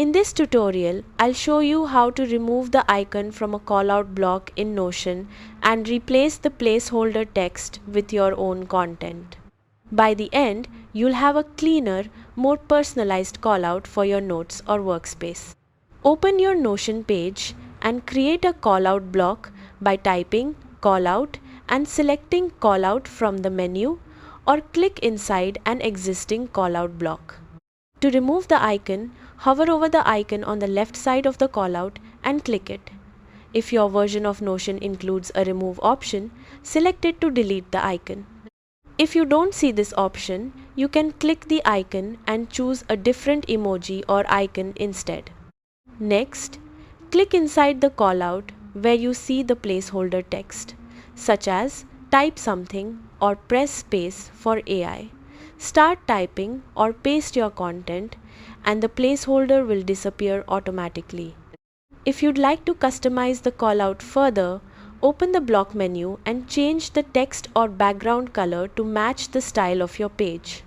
In this tutorial, I'll show you how to remove the icon from a callout block in Notion and replace the placeholder text with your own content. By the end, you'll have a cleaner, more personalized callout for your notes or workspace. Open your Notion page and create a callout block by typing callout and selecting callout from the menu, or click inside an existing callout block. To remove the icon, hover over the icon on the left side of the callout and click it. If your version of Notion includes a remove option, select it to delete the icon. If you don't see this option, you can click the icon and choose a different emoji or icon instead. Next, click inside the callout where you see the placeholder text, such as type something or press space for AI. Start typing or paste your content and the placeholder will disappear automatically. If you'd like to customize the callout further, open the block menu and change the text or background color to match the style of your page.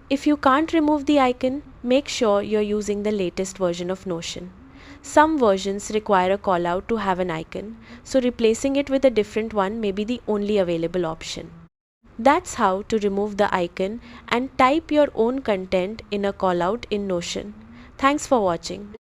If you can't remove the icon, make sure you're using the latest version of Notion. Some versions require a callout to have an icon, so replacing it with a different one may be the only available option. That's how to remove the icon and type your own content in a callout in Notion. Thanks for watching.